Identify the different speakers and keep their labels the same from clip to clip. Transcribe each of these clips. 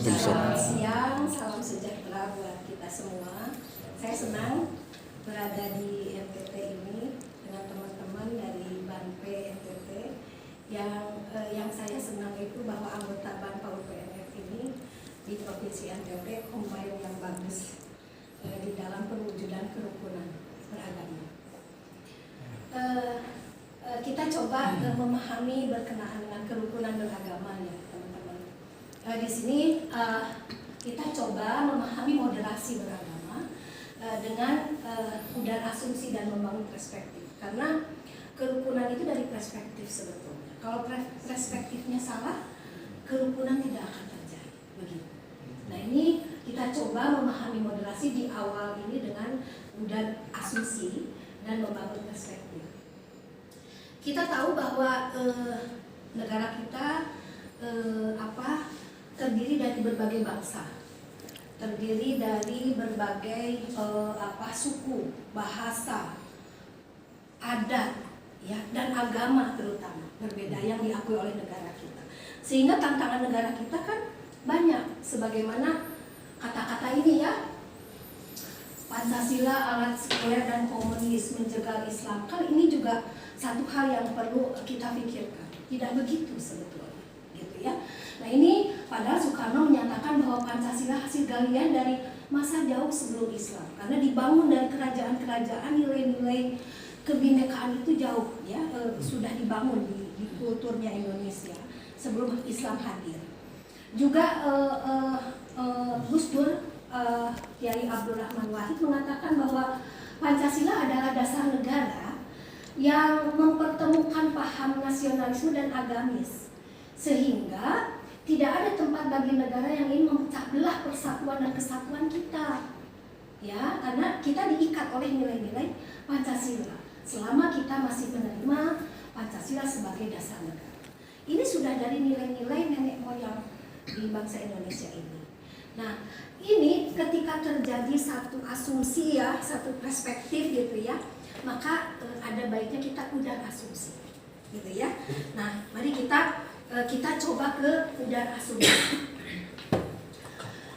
Speaker 1: Selamat siang, salam sejahtera buat kita semua. Saya senang berada di NTT ini dengan teman-teman dari BANPE NTT. Yang saya senang itu bahwa anggota BAN PAUD PNF ini di Provinsi NTT combine yang bagus di dalam perwujudan kerukunan beragama. Kita coba memahami berkenaan dengan kerukunan beragama ya teman-teman. Di sini kita coba memahami moderasi beragama dengan udar asumsi dan membangun perspektif. Karena kerukunan itu dari perspektif sebetulnya. Kalau perspektifnya salah, kerukunan tidak akan terjadi. Begitu. Nah ini kita coba memahami moderasi di awal ini dengan udar asumsi dan membangun perspektif. Kita tahu bahwa negara kita terdiri dari berbagai bangsa, terdiri dari berbagai suku, bahasa, adat, ya, dan agama terutama berbeda yang diakui oleh negara kita. Sehingga tantangan negara kita kan banyak, sebagaimana kata-kata ini ya, Pancasila, alat sekuler dan komunis menjegal Islam. Kan ini juga satu hal yang perlu kita pikirkan. Tidak begitu sebetulnya, gitu ya. Nah ini padahal Soekarno menyatakan bahwa Pancasila hasil galian dari masa jauh sebelum Islam, karena dibangun dari kerajaan-kerajaan, nilai-nilai kebinekaan itu jauh ya sudah dibangun di kulturnya Indonesia sebelum Islam hadir. Juga Gus Dur, Kiai Abdul Rahman Wahid mengatakan bahwa Pancasila adalah dasar negara yang mempertemukan paham nasionalisme dan agamis, sehingga tidak ada tempat bagi negara yang ingin memecah belah persatuan dan kesatuan kita, ya, karena kita diikat oleh nilai-nilai Pancasila. Selama kita masih menerima Pancasila sebagai dasar negara, ini sudah dari nilai-nilai nenek moyang di bangsa Indonesia ini. Nah, ini ketika terjadi satu asumsi ya, satu perspektif gitu ya, maka ada baiknya kita udar asumsi, gitu ya. Nah, mari kita coba ke udar asumsi.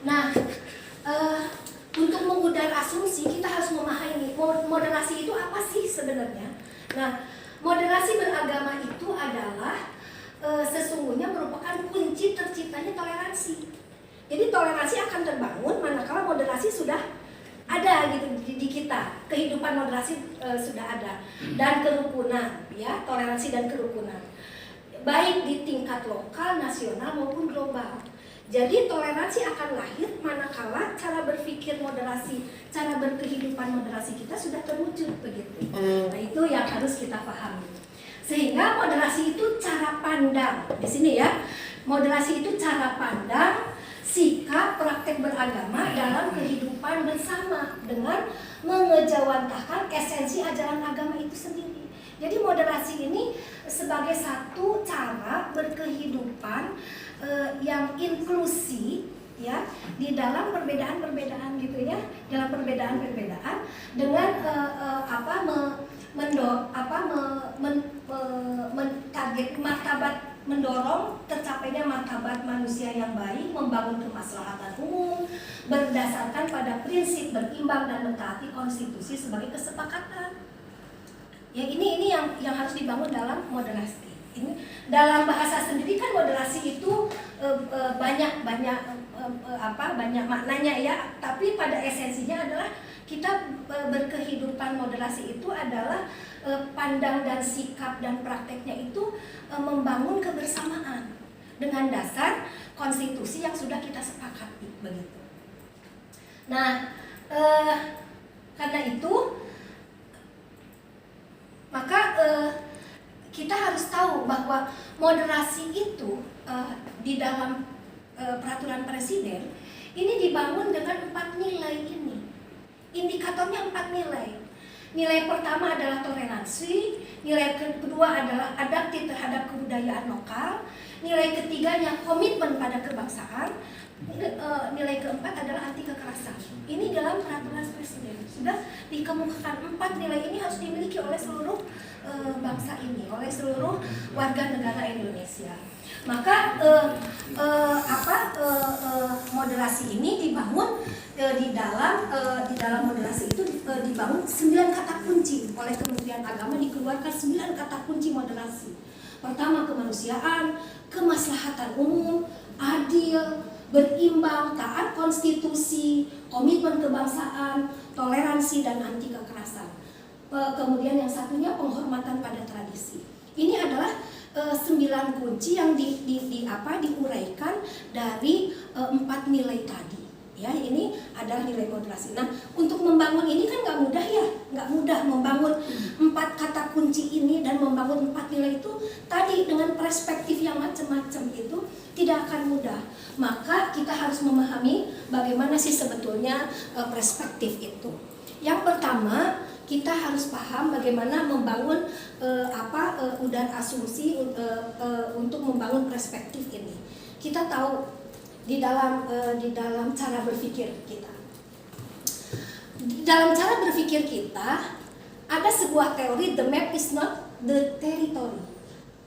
Speaker 1: Nah, untuk mengudar asumsi kita harus memahami moderasi itu apa sih sebenarnya. Nah, moderasi beragama itu adalah sesungguhnya merupakan kunci terciptanya toleransi. Jadi toleransi akan terbangun manakala moderasi sudah ada gitu di kita, kehidupan moderasi sudah ada, dan kerukunan, ya, toleransi dan kerukunan, baik di tingkat lokal, nasional maupun global. Jadi toleransi akan lahir manakala cara berpikir moderasi, cara berkehidupan moderasi kita sudah terwujud begitu. Nah itu yang harus kita pahami. Sehingga moderasi itu cara pandang di sini ya. Moderasi itu cara pandang, sikap, praktek beragama dalam kehidupan bersama dengan mengejawantahkan esensi ajaran agama itu sendiri. Jadi moderasi ini sebagai satu cara berkehidupan yang inklusi ya di dalam perbedaan-perbedaan gitu ya, dalam perbedaan-perbedaan dengan target martabat, mendorong tercapainya martabat manusia yang baik, membangun kemaslahatan umum berdasarkan pada prinsip berimbang dan mentaati konstitusi sebagai kesepakatan. Ya ini yang harus dibangun dalam moderasi. Ini dalam bahasa sendiri kan moderasi itu banyak maknanya ya, tapi pada esensinya adalah kita berkehidupan moderasi itu adalah pandang dan sikap dan prakteknya itu membangun kebersamaan dengan dasar konstitusi yang sudah kita sepakati begitu. Nah, karena itu maka kita harus tahu bahwa moderasi itu di dalam peraturan presiden ini dibangun dengan 4 nilai ini. Indikatornya 4 nilai. Nilai pertama adalah toleransi, nilai kedua adalah adaptif terhadap kebudayaan lokal, nilai ketiganya komitmen pada kebangsaan, nilai keempat adalah anti kekerasan. Ini dalam peraturan presiden sudah dikemukakan 4 nilai ini harus dimiliki oleh seluruh bangsa ini, oleh seluruh warga negara Indonesia. Maka menggambarkan 9 kata kunci moderasi. Pertama, kemanusiaan, kemaslahatan umum, adil, berimbang, taat konstitusi, komitmen kebangsaan, toleransi, dan anti kekerasan. Kemudian yang satunya penghormatan pada tradisi. Ini adalah 9 kunci yang diuraikan dari 4 nilai tadi. Ya, ini adalah nilai moderasi. Nah, untuk membangun ini kan nggak mudah ya, nggak mudah membangun 4 kata kunci ini dan membangun 4 nilai itu tadi dengan perspektif yang macam-macam itu tidak akan mudah. Maka kita harus memahami bagaimana sih sebetulnya perspektif itu. Yang pertama, kita harus paham bagaimana membangun dan asumsi untuk membangun perspektif ini. Kita tahu di dalam cara berpikir kita. Di dalam cara berpikir kita ada sebuah teori, the map is not the territory.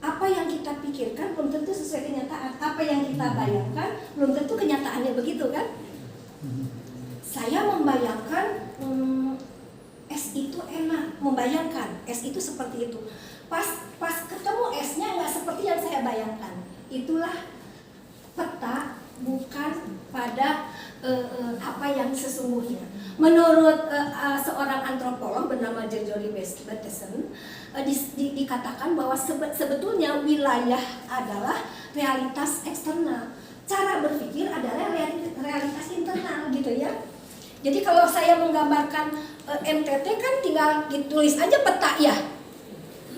Speaker 1: Apa yang kita pikirkan belum tentu sesuai kenyataan. Apa yang kita bayangkan belum tentu kenyataannya begitu kan? Saya membayangkan es itu enak, membayangkan es itu seperti itu. Pas ketemu esnya nggak seperti yang saya bayangkan. Itulah peta bukan pada apa yang sesungguhnya. Menurut seorang antropolog bernama Gregory Bateson, dikatakan bahwa sebetulnya wilayah adalah realitas eksternal. Cara berpikir adalah realitas internal gitu ya. Jadi kalau saya menggambarkan MTT kan tinggal ditulis aja peta ya.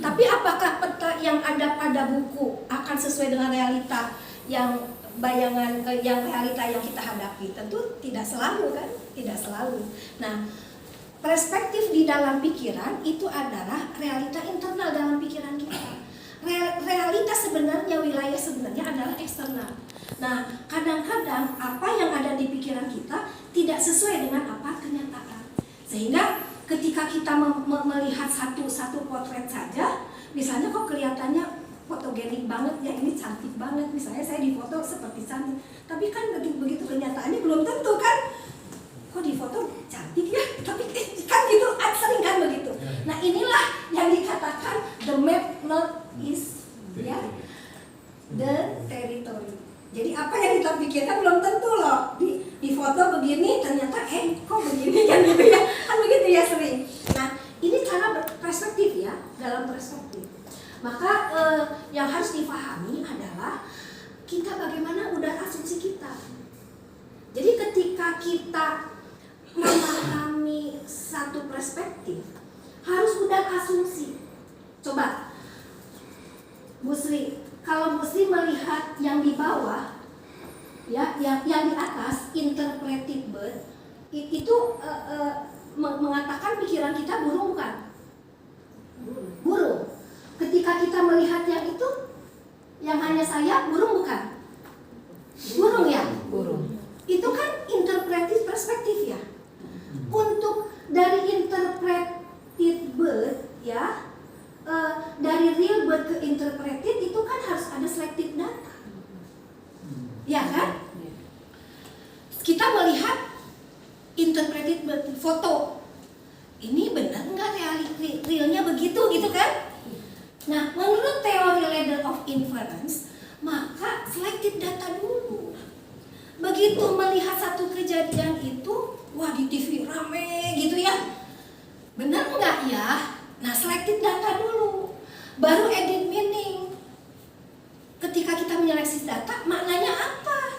Speaker 1: Tapi apakah peta yang ada pada buku akan sesuai dengan realita yang realita yang kita hadapi? Tentu tidak selalu kan, tidak selalu. Nah, perspektif di dalam pikiran itu adalah realita internal dalam pikiran kita. Realita sebenarnya, wilayah sebenarnya adalah eksternal. Nah, kadang-kadang apa yang ada di pikiran kita tidak sesuai dengan apa kenyataan. Sehingga ketika kita melihat satu potret saja, misalnya kok kelihatannya fotogenik banget ya, ini cantik banget, misalnya saya difoto seperti cantik, tapi kan begitu kenyataannya belum tentu kan, kok difoto cantik ya, tapi kan gitu, sering kan begitu. Nah, inilah yang dikatakan the map not is ya, the territory. Jadi apa yang kita pikirkan belum tentu loh, di foto begini ternyata kok begini kan gitu ya, kan begitu ya sering. Nah, ini cara perspektif ya, dalam perspektif. Maka yang harus difahami adalah kita bagaimana udara asumsi kita. Jadi ketika kita memahami satu perspektif, harus udara asumsi. Coba, Bu Sri, kalau Bu Sri melihat yang di bawah, ya, yang di atas, interpreted bird, itu mengatakan pikiran kita burung kan? Burung. Ketika kita melihat yang itu, yang hanya sayap, burung bukan? Burung ya?
Speaker 2: Burung.
Speaker 1: Itu kan interpretive perspektif ya. Untuk dari interpreted bird ya, dari real bird ke interpreted itu kan harus ada selected data. Ya kan? Kita melihat interpreted bird, foto. Ini benar nggak realnya begitu gitu kan? Nah, menurut teori ladder of inference, maka selected data dulu. Begitu melihat satu kejadian itu, wah di TV rame gitu ya, benar enggak ya? Nah, selected data dulu, baru edit meaning. Ketika kita menyeleksi data, maknanya apa?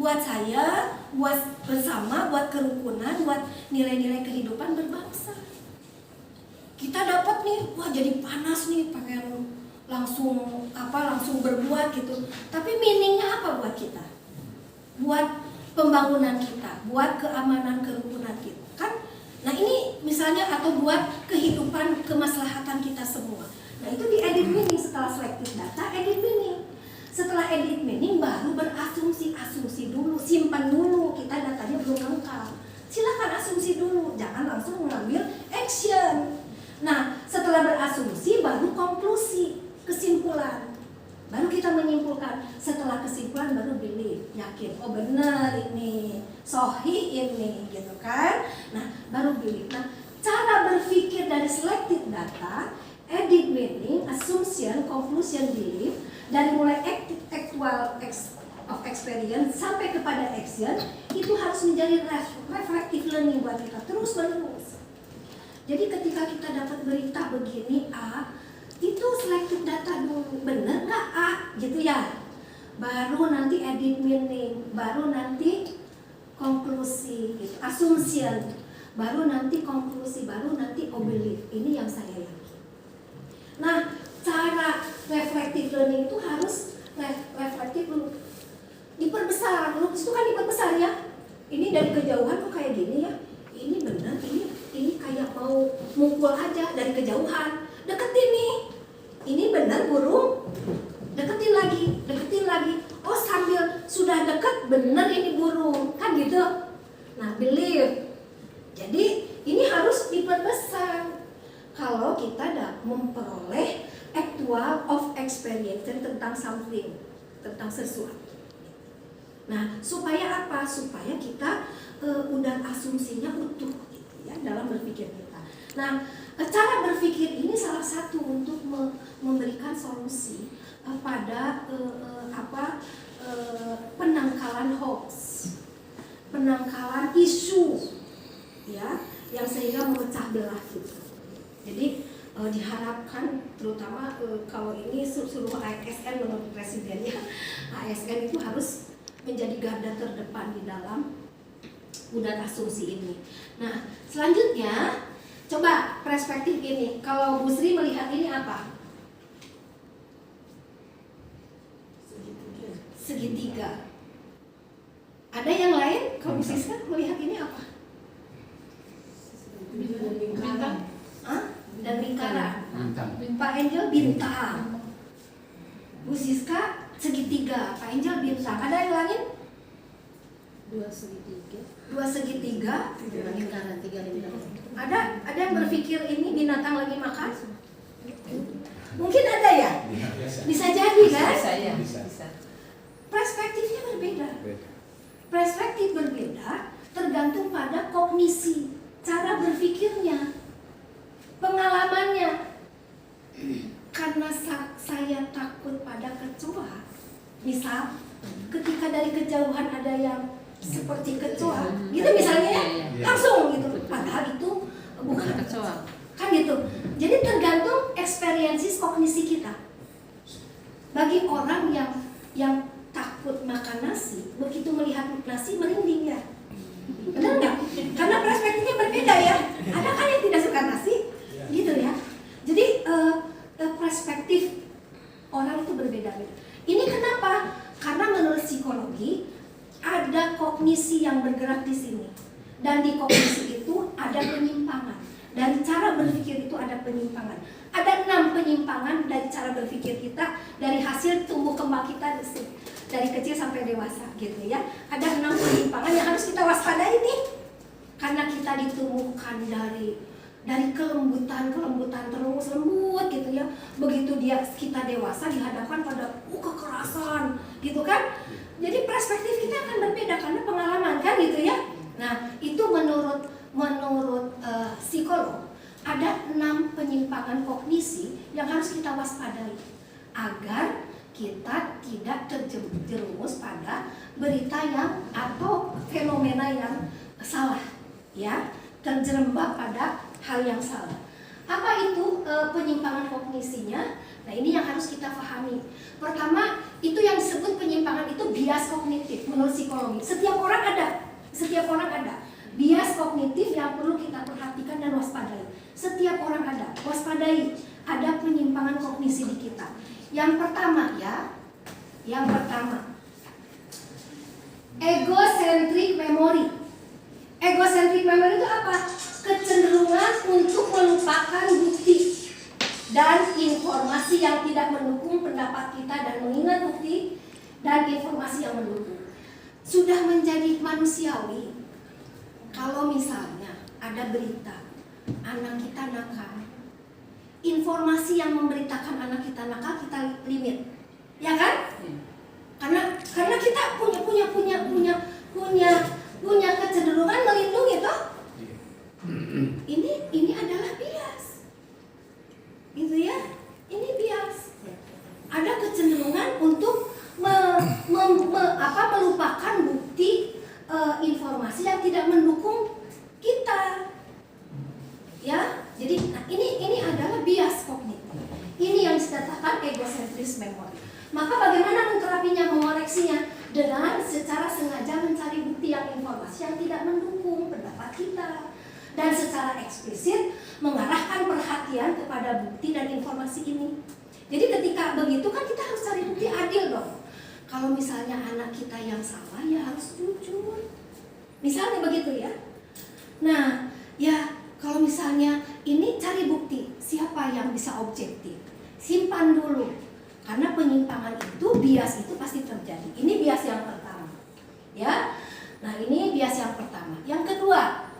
Speaker 1: Buat saya, buat bersama, buat kerukunan, buat nilai-nilai kehidupan berbangsa. Kita dapat nih, wah jadi panas nih, pengen langsung berbuat gitu. Tapi meaningnya apa buat kita? Buat pembangunan kita, buat keamanan kerukunan kita, kan? Nah ini misalnya, atau buat kehidupan kemaslahatan kita semua. Nah itu di edit meaning. Setelah selected data, edit meaning. Setelah edit meaning baru berasumsi dulu, simpan dulu, kita datanya belum lengkap. Silakan asumsi dulu, jangan langsung mengambil action. Nah, setelah berasumsi baru konklusi, kesimpulan. Baru kita menyimpulkan. Setelah kesimpulan baru believe, yakin. Oh benar ini, sohi ini, gitu kan. Nah, baru believe. Nah, cara berpikir dari selected data, edit meaning, assumption, conclusion, belief, dari mulai actual of experience sampai kepada action, itu harus menjadi reflective learning buat kita terus menerus. Jadi ketika kita dapat berita begini A, itu selected data bener nggak A, gitu ya. Baru nanti edit meaning, baru nanti konklusi, gitu. Assumption, baru nanti konklusi, baru nanti belief. Ini yang saya yakin. Nah, cara reflective learning itu harus reflektif diperbesar. Lukis itu kan diperbesar ya. Ini dari kejauhan kok kayak gini ya. Ini benar, ini kayak mau mukul aja dari kejauhan. Deketin nih. Ini benar burung. Deketin lagi. Oh, sambil sudah deket benar ini burung, kan gitu. Nah, believe. Jadi ini harus diperbesar. Kalau kita memperoleh actual of experience tentang something, tentang sesuatu. Nah, supaya apa? Supaya kita udah asumsinya utuh gitu ya dalam berpikir kita. Nah, cara berpikir ini salah satu untuk memberikan solusi pada penangkalan hoax, penangkalan isu ya yang sehingga memecah belah gitu. Jadi diharapkan terutama kalau ini seluruh ASN menurut Presiden ya, ASN itu harus menjadi garda terdepan di dalam udah asumsi ini. Nah, selanjutnya coba perspektif ini. Kalau Bu Sri melihat ini apa? Segitiga. Ada yang lain? Kalau Bu Siska melihat ini apa?
Speaker 2: Bintang.
Speaker 1: Dan lingkaran. Pak Angel bintang. Bu Siska segitiga. Pak Angel bintang. Ada yang lain?
Speaker 2: Dua segitiga.
Speaker 1: Dua segitiga.
Speaker 2: Lingkaran, 3 lingkaran.
Speaker 1: Ada yang berpikir ini binatang lagi makan? Mungkin ada ya? Bisa jadi kan?
Speaker 2: Bisa.
Speaker 1: Perspektifnya berbeda. Perspektif berbeda tergantung pada kognisi, cara berpikirnya, pengalamannya. Karena saya takut pada kecoa, misal ketika dari kejauhan ada yang seperti kecoa, gitu misalnya ya, langsung gitu, padahal itu bukan kecoa, kan gitu. Jadi tergantung experiences kognisi kita. Bagi orang yang takut makan nasi, begitu melihat nasi merinding ya, benar nggak? Karena perspektifnya berbeda ya. Ada kan yang tidak suka nasi, gitu ya. Jadi perspektif orang itu berbeda-beda. Ini kenapa? Karena menurut psikologi ada kognisi yang bergerak di sini, dan di kognisi itu ada penyimpangan. Dari cara berpikir itu ada penyimpangan. Ada 6 penyimpangan dari cara berpikir kita, dari hasil tumbuh kembang kita dari kecil sampai dewasa gitu ya. Ada 6 penyimpangan yang harus kita waspadai nih. Karena kita ditumbuhkan dari kelembutan terus lembut gitu ya. Begitu kita dewasa dihadapkan pada kekerasan gitu kan. Jadi perspektif kita akan berbeda karena pengalaman kan gitu ya. Nah, itu menurut psikolog ada 6 penyimpangan kognisi yang harus kita waspadai agar kita tidak terjerumus pada berita yang atau fenomena yang salah ya, terjerembab pada hal yang salah. Apa itu penyimpangan kognisinya? Nah, ini yang harus kita pahami. Pertama, itu yang disebut penyimpangan itu bias kognitif menurut psikologi. Setiap orang ada bias kognitif yang perlu kita perhatikan dan waspadai. Setiap orang ada, waspadai. Ada penyimpangan kognisi di kita. Yang pertama egocentric memory. Egocentric memory itu apa? Kecenderungan untuk melupakan bukti dan informasi yang tidak mendukung pendapat kita dan mengingat bukti dan informasi yang mendukung. Sudah menjadi manusiawi kalau misalnya ada berita anak kita nakal, informasi yang memberitakan anak kita nakal kita limit, ya kan? Karena kita punya kecenderungan melindungi toh. Ini adalah bias, gitu ya. dengan secara sengaja mencari bukti yang informasi yang tidak mendukung pendapat kita, dan secara eksplisit mengarahkan perhatian kepada bukti dan informasi ini. Jadi ketika begitu kan kita harus cari bukti adil dong. Kalau misalnya anak kita yang salah ya harus jujur. Misalnya begitu ya. Nah, ya kalau misalnya ini cari bukti siapa yang bisa objektif. Simpan dulu. Karena penyimpangan itu, bias itu pasti terjadi. Ini bias yang pertama. Ya. Nah, ini bias yang pertama. Yang kedua,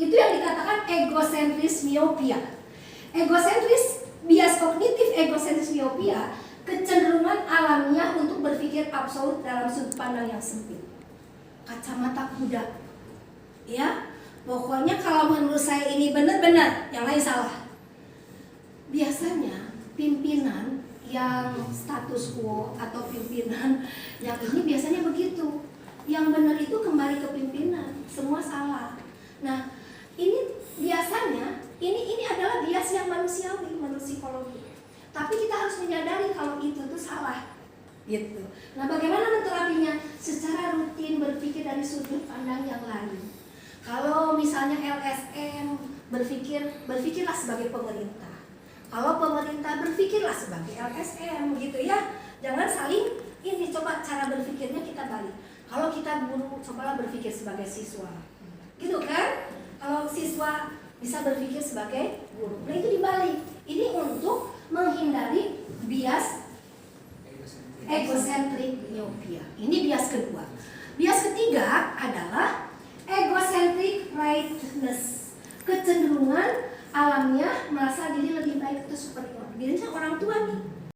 Speaker 1: itu yang dikatakan egosentris miopia. Egosentris, bias kognitif egosentris miopia, kecenderungan alamiah untuk berpikir absolut dalam sudut pandang yang sempit. Kacamata kuda. Ya, pokoknya kalau menurut saya ini benar-benar, yang lain salah. Biasanya pimpinan yang status quo atau pimpinan yang ini biasanya begitu. Yang benar itu kembali ke pimpinan, semua salah. Nah, ini biasanya ini adalah bias yang manusiawi menurut psikologi. Tapi kita harus menyadari kalau itu tuh salah. Gitu. Nah, bagaimana menterapinya? Secara rutin berpikir dari sudut pandang yang lain. Kalau misalnya LSM berpikirlah sebagai pemerintah. Kalau pemerintah berpikirlah sebagai LSM, gitu ya. Jangan saling ini, coba cara berpikirnya kita balik. Kalau kita guru, cobalah berpikir sebagai siswa. Gitu kan? Kalau siswa bisa berpikir sebagai guru. Nah, itu dibalik. Ini untuk menghindari bias egocentrik miopia. Ini bias kedua. Bias ketiga adalah egocentric rightness. Kecenderungan alamiah merasa diri lebih baik atau superior. Dirinya orang tua nih.